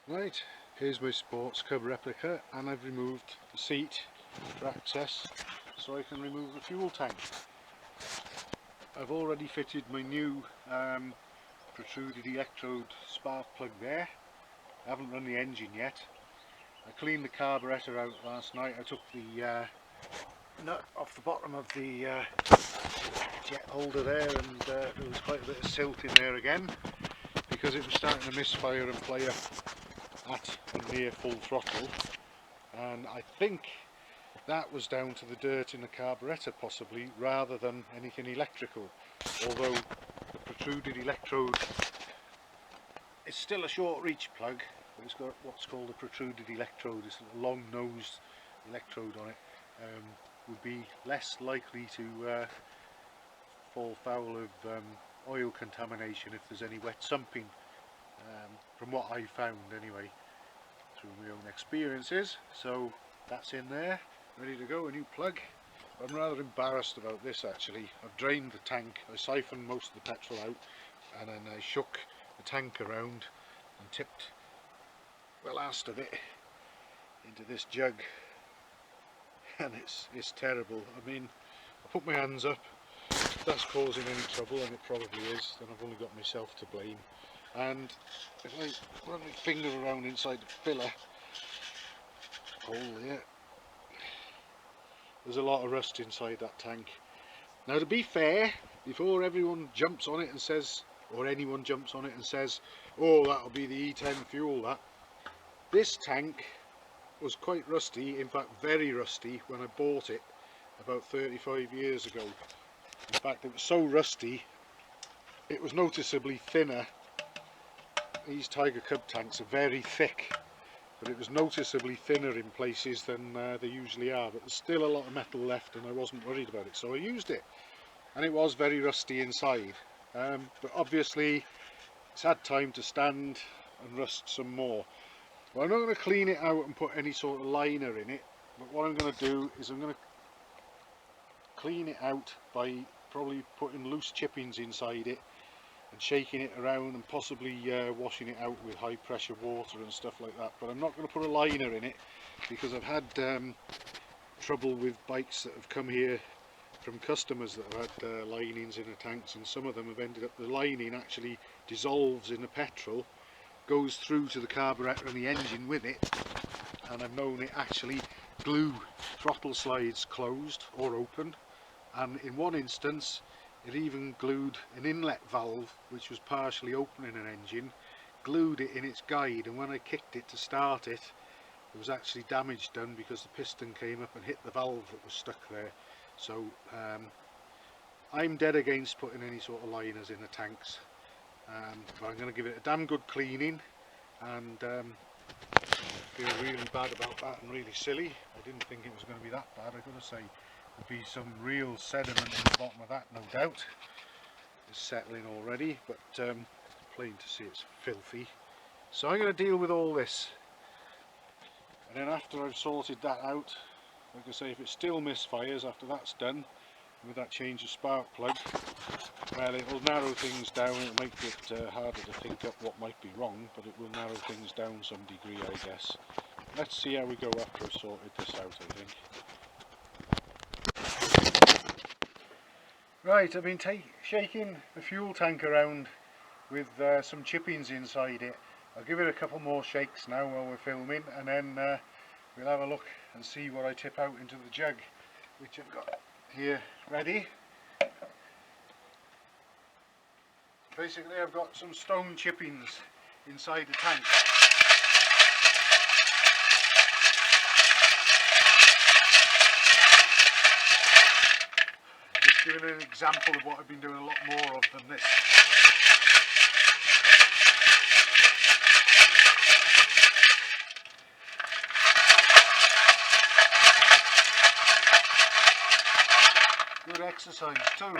Right, here's my Sports Cub replica, and I've removed the seat for access so I can remove the fuel tank. I've already fitted my new protruded electrode spark plug there. I haven't run the engine yet. I cleaned the carburettor out last night. I took the nut off the bottom of the jet holder there, and there was quite a bit of silt in there again because it was starting to misfire and play up at near full throttle, and I think that was down to the dirt in the carburettor possibly, rather than anything electrical, although the protruded electrode is still a short reach plug, but it's got what's called a protruded electrode. It's a long nosed electrode on it. Would be less likely to fall foul of oil contamination if there's any wet sumping, from what I found anyway, through my own experiences. So that's in there, ready to go, a new plug. I'm rather embarrassed about this actually. I've drained the tank, I siphoned most of the petrol out, and then I shook the tank around and tipped the last of it into this jug, and it's terrible. I mean, I put my hands up. If that's causing any trouble, and it probably is, then I've only got myself to blame. And if I run my finger around inside the filler hole there, there's a lot of rust inside that tank. Now, to be fair, before everyone jumps on it and says, or anyone jumps on it and says, oh, that'll be the E10 fuel, this tank was quite rusty, in fact very rusty, when I bought it about 35 years ago. In fact, it was so rusty it was noticeably thinner. These Tiger Cub tanks are very thick, but it was noticeably thinner in places than they usually are, but there's still a lot of metal left, and I wasn't worried about it, so I used it, and it was very rusty inside. But obviously it's had time to stand and rust some more. Well, I'm not going to clean it out and put any sort of liner in it, but what I'm going to do is I'm going to clean it out by probably putting loose chippings inside it and shaking it around, and possibly washing it out with high pressure water and stuff like that. But I'm not going to put a liner in it because I've had trouble with bikes that have come here from customers that have had linings in the tanks, and some of them have ended up, the lining actually dissolves in the petrol, goes through to the carburettor and the engine with it, and I've known it actually glue throttle slides closed or open, and in one instance it even glued an inlet valve which was partially open in an engine, glued it in its guide, and when I kicked it to start it, there was actually damage done because the piston came up and hit the valve that was stuck there. So I'm dead against putting any sort of liners in the tanks, but I'm going to give it a damn good cleaning, and feel really bad about that and really silly. I didn't think it was going to be that bad, I've got to say. There'll be some real sediment in the bottom of that, no doubt. It's settling already, but plain to see it's filthy. So I'm going to deal with all this, and then after I've sorted that out, like I say, if it still misfires after that's done, with that change of spark plug, well, it'll narrow things down. It'll make it harder to think up what might be wrong, but it will narrow things down some degree, I guess. Let's see how we go after I've sorted this out, I think. Right, I've been shaking the fuel tank around with some chippings inside it. I'll give it a couple more shakes now while we're filming, and then we'll have a look and see what I tip out into the jug, which I've got here ready. Basically, I've got some stone chippings inside the tank. Just giving an example of what I've been doing a lot more of than this. Good exercise too.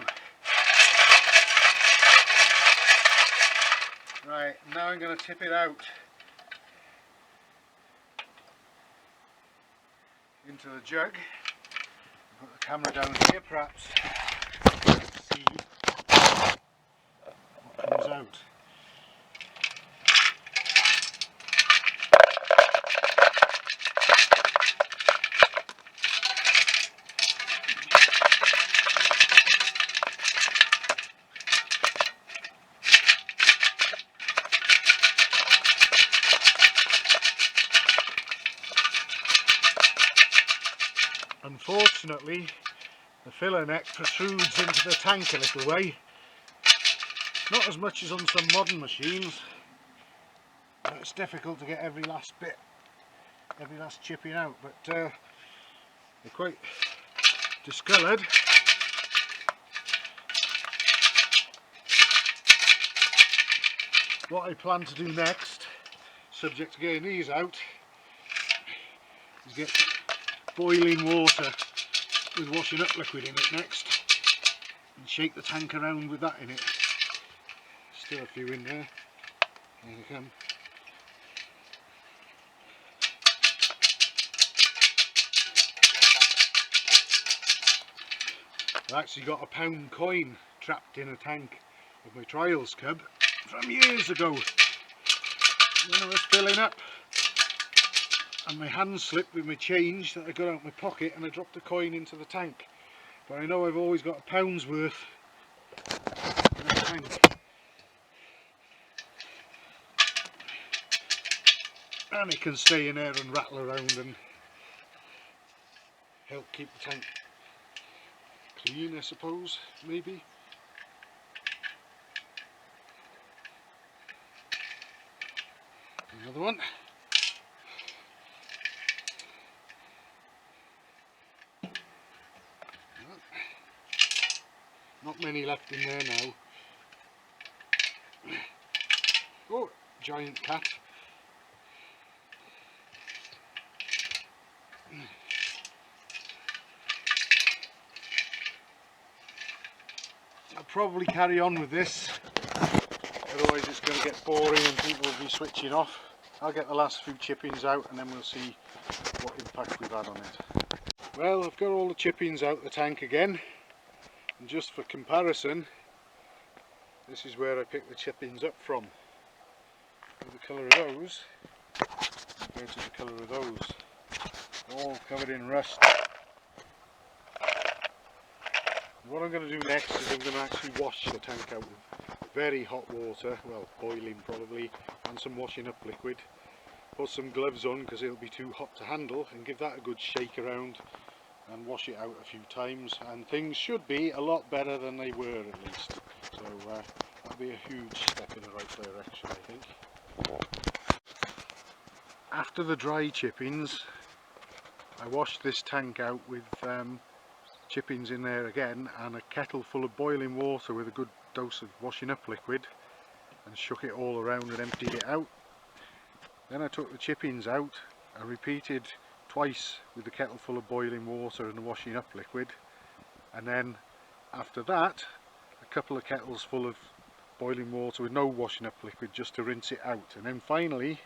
Right, now I'm going to tip it out into the jug. Put the camera down here, perhaps see what comes out. Unfortunately, the filler neck protrudes into the tank a little way. Not as much as on some modern machines, but it's difficult to get every last bit, every last chipping out, but they're quite discoloured. What I plan to do next, subject to getting these out, is get boiling water with washing up liquid in it next and shake the tank around with that in it. Still a few in there. There they come. I've actually got a £1 coin trapped in a tank of my Trials Cub from years ago when I was filling up, and my hand slipped with my change that I got out of my pocket and I dropped the coin into the tank. But I know I've always got £1's worth in the tank. And it can stay in there and rattle around and help keep the tank clean, I suppose, maybe. Another one. Not many left in there now. Oh, giant cat. I'll probably carry on with this, otherwise it's going to get boring and people will be switching off. I'll get the last few chippings out and then we'll see what impact we've had on it. Well, I've got all the chippings out the tank again, and just for comparison, this is where I picked the chippings up from. With the colour of those compared to the colour of those, all covered in rust. What I'm going to do next is I'm going to actually wash the tank out with very hot water, well boiling probably, and some washing up liquid. Put some gloves on because it'll be too hot to handle, and give that a good shake around and wash it out a few times, and things should be a lot better than they were at least. So that'll be a huge step in the right direction, I think. After the dry chippings, I washed this tank out with chippings in there again and a kettle full of boiling water with a good dose of washing up liquid, and shook it all around and emptied it out. Then I took the chippings out and repeated twice with the kettle full of boiling water and the washing up liquid, and then after that a couple of kettles full of boiling water with no washing up liquid just to rinse it out. And then finally,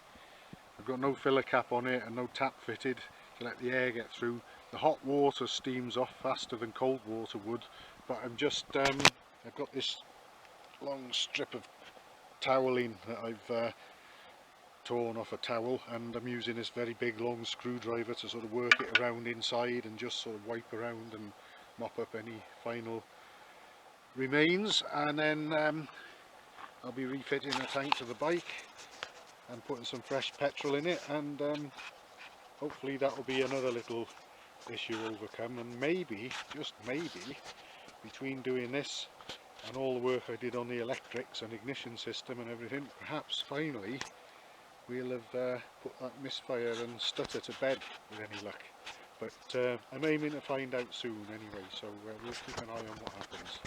I've got no filler cap on it and no tap fitted to let the air get through. The hot water steams off faster than cold water would, but I'm just I've got this long strip of toweling that I've torn off a towel, and I'm using this very big long screwdriver to sort of work it around inside and just sort of wipe around and mop up any final remains. And then I'll be refitting the tank to the bike and putting some fresh petrol in it, and hopefully that will be another little issue overcome. And maybe, just maybe, between doing this and all the work I did on the electrics and ignition system and everything, perhaps finally we'll have put that misfire and stutter to bed with any luck. But I'm aiming to find out soon anyway, so we'll keep an eye on what happens.